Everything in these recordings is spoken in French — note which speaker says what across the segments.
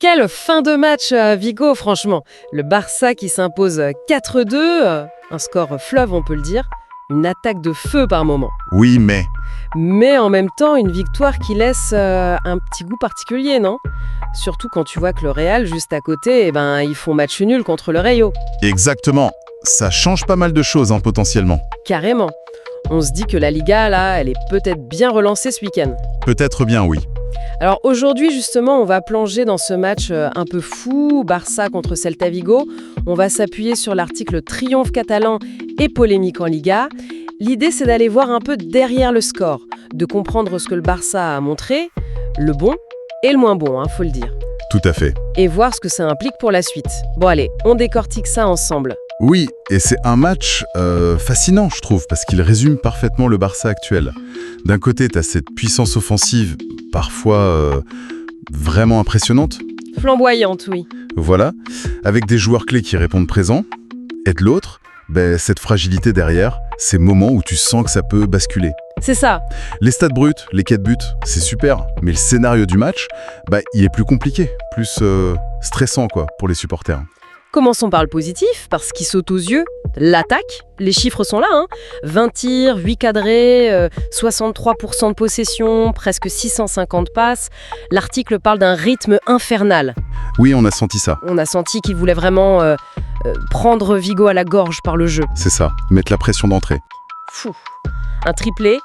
Speaker 1: Quelle fin de match à Vigo, franchement. Le Barça qui s'impose 4-2, un score fleuve on peut le dire, une attaque de feu par moment.
Speaker 2: Oui, mais...
Speaker 1: Mais en même temps, une victoire qui laisse un petit goût particulier, non? Surtout quand tu vois que le Real, juste à côté, ils font match nul contre le Rayo.
Speaker 2: Exactement. Ça change pas mal de choses, potentiellement.
Speaker 1: Carrément. On se dit que la Liga, là, elle est peut-être bien relancée ce week-end.
Speaker 2: Peut-être bien, oui.
Speaker 1: Alors aujourd'hui, justement, on va plonger dans ce match un peu fou, Barça contre Celta Vigo. On va s'appuyer sur l'article Triomphe catalan et polémique en Liga. L'idée, c'est d'aller voir un peu derrière le score, de comprendre ce que le Barça a montré, le bon et le moins bon, faut le dire.
Speaker 2: Tout à fait.
Speaker 1: Et voir ce que ça implique pour la suite. Bon allez, on décortique ça ensemble.
Speaker 2: Oui, et c'est un match fascinant, je trouve, parce qu'il résume parfaitement le Barça actuel. D'un côté, tu as cette puissance offensive, parfois vraiment impressionnante.
Speaker 1: Flamboyante, oui.
Speaker 2: Voilà, avec des joueurs clés qui répondent présents. Et de l'autre, cette fragilité derrière, ces moments où tu sens que ça peut basculer.
Speaker 1: C'est ça.
Speaker 2: Les stats bruts, les 4 buts, c'est super, mais le scénario du match, il est plus compliqué, plus stressant pour les supporters.
Speaker 1: Commençons par le positif, parce qu'il saute aux yeux, l'attaque. Les chiffres sont là, 20 tirs, 8 cadrés, 63% de possession, presque 650 passes. L'article parle d'un rythme infernal.
Speaker 2: Oui, on a senti ça.
Speaker 1: On a senti qu'il voulait vraiment prendre Vigo à la gorge par le jeu.
Speaker 2: C'est ça, mettre la pression d'entrée.
Speaker 1: Fou. Un triplé,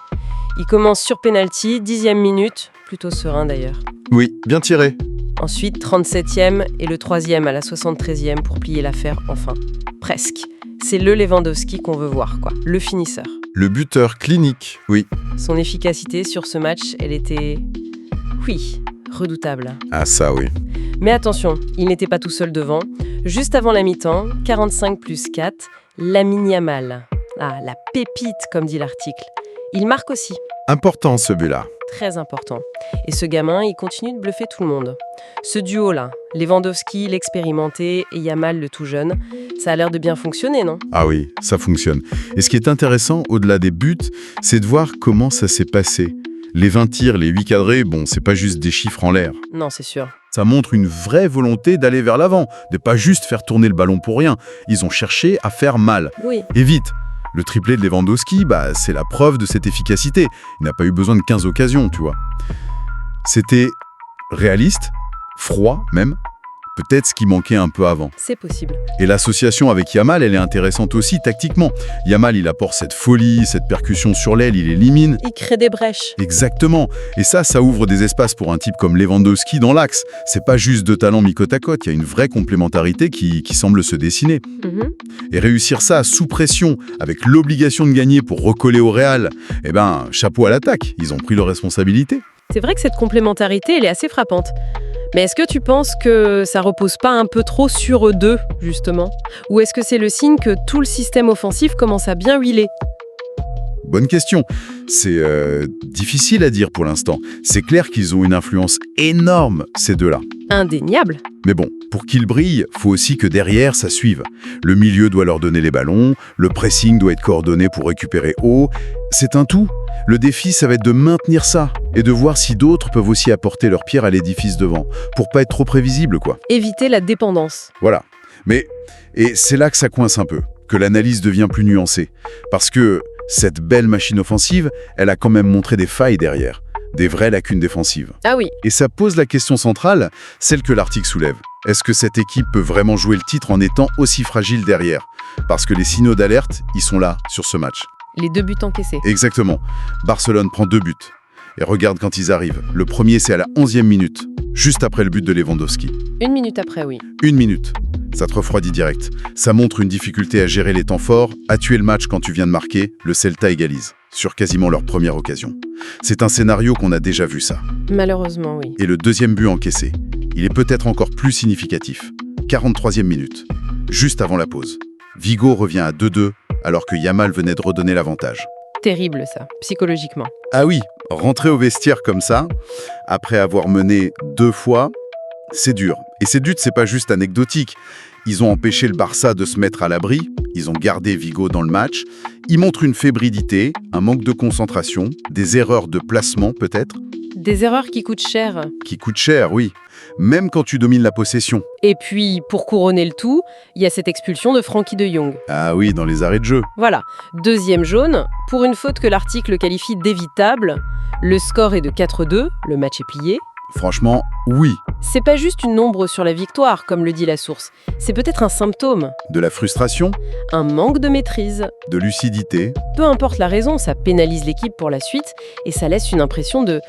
Speaker 1: il commence sur penalty, 10e minute, plutôt serein d'ailleurs.
Speaker 2: Oui, bien tiré.
Speaker 1: Ensuite, 37e et le 3e à la 73e pour plier l'affaire enfin. Presque. C'est le Lewandowski qu'on veut voir, le finisseur.
Speaker 2: Le buteur clinique, oui.
Speaker 1: Son efficacité sur ce match, elle était... redoutable.
Speaker 2: Ah ça, oui.
Speaker 1: Mais attention, il n'était pas tout seul devant. Juste avant la mi-temps, 45+4, Lamine Yamal. Ah, la pépite, comme dit l'article. Il marque aussi.
Speaker 2: Important ce but-là.
Speaker 1: Très important. Et ce gamin, il continue de bluffer tout le monde. Ce duo-là, Lewandowski, l'expérimenté, et Yamal, le tout jeune, ça a l'air de bien fonctionner, non?
Speaker 2: Ah oui, ça fonctionne. Et ce qui est intéressant, au-delà des buts, c'est de voir comment ça s'est passé. Les 20 tirs, les 8 cadrés, c'est pas juste des chiffres en l'air.
Speaker 1: Non, c'est sûr.
Speaker 2: Ça montre une vraie volonté d'aller vers l'avant, de pas juste faire tourner le ballon pour rien. Ils ont cherché à faire mal.
Speaker 1: Oui.
Speaker 2: Et vite. Le triplé de Lewandowski, c'est la preuve de cette efficacité. Il n'a pas eu besoin de 15 occasions, tu vois. C'était réaliste, froid même, peut-être ce qui manquait un peu avant.
Speaker 1: C'est possible.
Speaker 2: Et l'association avec Yamal, elle est intéressante aussi tactiquement. Yamal, il apporte cette folie, cette percussion sur l'aile, il élimine.
Speaker 1: Il crée des brèches.
Speaker 2: Exactement. Et ça ouvre des espaces pour un type comme Lewandowski dans l'axe. C'est pas juste deux talents mis côte à côte, il y a une vraie complémentarité qui semble se dessiner. Et réussir ça sous pression, avec l'obligation de gagner pour recoller au Real, chapeau à l'attaque, ils ont pris leurs responsabilités.
Speaker 1: C'est vrai que cette complémentarité, elle est assez frappante. Mais est-ce que tu penses que ça repose pas un peu trop sur eux deux, justement? Ou est-ce que c'est le signe que tout le système offensif commence à bien huiler?
Speaker 2: Bonne question. C'est difficile à dire pour l'instant. C'est clair qu'ils ont une influence énorme, ces deux-là.
Speaker 1: Indéniable.
Speaker 2: Mais bon, pour qu'ils brillent, faut aussi que derrière, ça suive. Le milieu doit leur donner les ballons, le pressing doit être coordonné pour récupérer haut. C'est un tout. Le défi, ça va être de maintenir ça et de voir si d'autres peuvent aussi apporter leur pierre à l'édifice devant, pour pas être trop prévisible,
Speaker 1: Éviter la dépendance.
Speaker 2: Voilà. Et c'est là que ça coince un peu, que l'analyse devient plus nuancée. Parce que cette belle machine offensive, elle a quand même montré des failles derrière, des vraies lacunes défensives.
Speaker 1: Ah oui.
Speaker 2: Et ça pose la question centrale, celle que l'article soulève. Est-ce que cette équipe peut vraiment jouer le titre en étant aussi fragile derrière? Parce que les signaux d'alerte, ils sont là, sur ce match.
Speaker 1: Les 2 buts encaissés.
Speaker 2: Exactement. Barcelone prend 2 buts. Et regarde quand ils arrivent. Le premier, c'est à la 11e minute, juste après le but de Lewandowski.
Speaker 1: 1 minute après, oui.
Speaker 2: 1 minute. Ça te refroidit direct. Ça montre une difficulté à gérer les temps forts, à tuer le match quand tu viens de marquer. Le Celta égalise, sur quasiment leur première occasion. C'est un scénario qu'on a déjà vu, ça.
Speaker 1: Malheureusement, oui.
Speaker 2: Et le deuxième but encaissé, il est peut-être encore plus significatif. 43e minute, juste avant la pause. Vigo revient à 2-2, alors que Yamal venait de redonner l'avantage.
Speaker 1: Terrible, ça, psychologiquement.
Speaker 2: Ah oui, rentrer au vestiaire comme ça, après avoir mené 2 fois, c'est dur. Et ces buts, c'est pas juste anecdotique. Ils ont empêché le Barça de se mettre à l'abri, ils ont gardé Vigo dans le match. Ils montrent une fébrilité, un manque de concentration, des erreurs de placement peut-être.
Speaker 1: Des erreurs qui coûtent cher.
Speaker 2: Qui coûtent cher, oui. même quand tu domines la possession.
Speaker 1: Et puis, pour couronner le tout, il y a cette expulsion de Frenkie de Jong.
Speaker 2: Ah oui, dans les arrêts de jeu.
Speaker 1: Voilà, deuxième jaune, pour une faute que l'article qualifie d'évitable. Le score est de 4-2, le match est plié.
Speaker 2: Franchement, oui.
Speaker 1: C'est pas juste une ombre sur la victoire, comme le dit la source. C'est peut-être un symptôme,
Speaker 2: De la frustration,
Speaker 1: un manque de maîtrise.
Speaker 2: de lucidité.
Speaker 1: Peu importe la raison, ça pénalise l'équipe pour la suite et ça laisse une impression de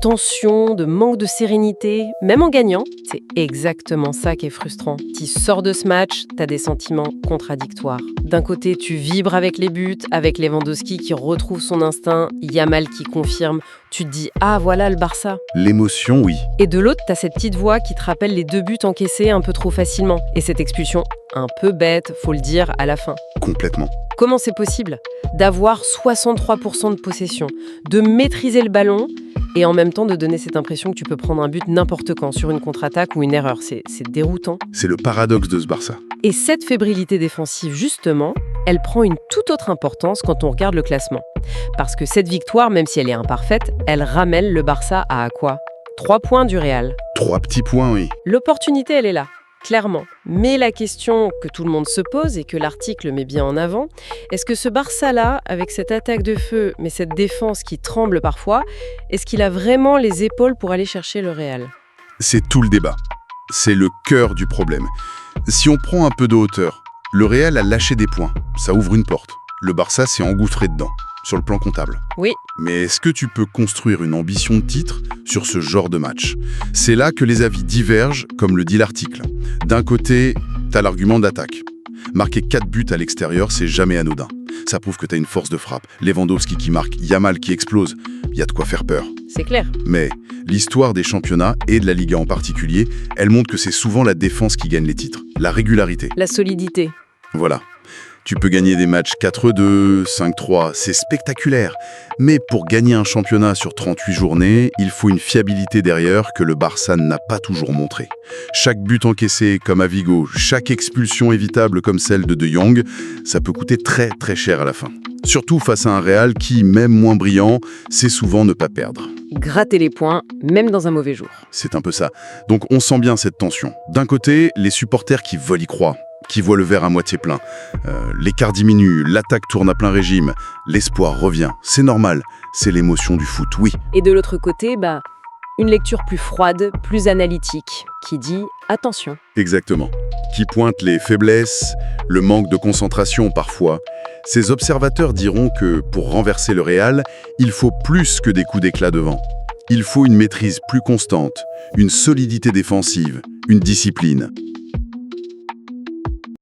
Speaker 1: tension, de manque de sérénité, même en gagnant. C'est exactement ça qui est frustrant. Tu sors de ce match, t'as des sentiments contradictoires. D'un côté, tu vibres avec les buts, avec Lewandowski qui retrouve son instinct, Yamal qui confirme, tu te dis « Ah, voilà le Barça ».
Speaker 2: L'émotion, oui.
Speaker 1: Et de l'autre, t'as cette petite voix qui te rappelle les 2 buts encaissés un peu trop facilement. Et cette expulsion un peu bête, faut le dire, à la fin.
Speaker 2: Complètement.
Speaker 1: Comment c'est possible d'avoir 63% de possession, de maîtriser le ballon et en même temps de donner cette impression que tu peux prendre un but n'importe quand sur une contre-attaque ou une erreur. C'est déroutant.
Speaker 2: C'est le paradoxe de ce Barça.
Speaker 1: Et cette fébrilité défensive, justement, elle prend une toute autre importance quand on regarde le classement. Parce que cette victoire, même si elle est imparfaite, elle ramène le Barça à quoi ? 3 points du Real.
Speaker 2: 3 petits points, oui.
Speaker 1: L'opportunité, elle est là. Clairement. Mais la question que tout le monde se pose et que l'article met bien en avant, est-ce que ce Barça-là, avec cette attaque de feu, mais cette défense qui tremble parfois, est-ce qu'il a vraiment les épaules pour aller chercher le Real ?
Speaker 2: C'est tout le débat. C'est le cœur du problème. Si on prend un peu de hauteur, le Real a lâché des points. Ça ouvre une porte. Le Barça s'est engouffré dedans, sur le plan comptable.
Speaker 1: Oui.
Speaker 2: Mais est-ce que tu peux construire une ambition de titre sur ce genre de match ? C'est là que les avis divergent, comme le dit l'article. D'un côté, t'as l'argument d'attaque. Marquer 4 buts à l'extérieur, c'est jamais anodin. Ça prouve que t'as une force de frappe. Lewandowski qui marque, Yamal qui explose. Il y a de quoi faire peur.
Speaker 1: C'est clair.
Speaker 2: Mais l'histoire des championnats, et de la Liga en particulier, elle montre que c'est souvent la défense qui gagne les titres. La régularité.
Speaker 1: La solidité.
Speaker 2: Voilà. Tu peux gagner des matchs 4-2, 5-3, c'est spectaculaire. Mais pour gagner un championnat sur 38 journées, il faut une fiabilité derrière que le Barça n'a pas toujours montré. Chaque but encaissé comme à Vigo, chaque expulsion évitable comme celle de Jong, ça peut coûter très très cher à la fin. Surtout face à un Real qui, même moins brillant, sait souvent ne pas perdre.
Speaker 1: Gratter les points, même dans un mauvais jour.
Speaker 2: C'est un peu ça. Donc on sent bien cette tension. D'un côté, les supporters qui veulent y croire, qui voient le verre à moitié plein. L'écart diminue, l'attaque tourne à plein régime, l'espoir revient. C'est normal, c'est l'émotion du foot, oui.
Speaker 1: Et de l'autre côté, une lecture plus froide, plus analytique, qui dit « attention ».
Speaker 2: Exactement. Qui pointe les faiblesses, le manque de concentration parfois. Ces observateurs diront que pour renverser le Real, il faut plus que des coups d'éclat devant. Il faut une maîtrise plus constante, une solidité défensive, une discipline.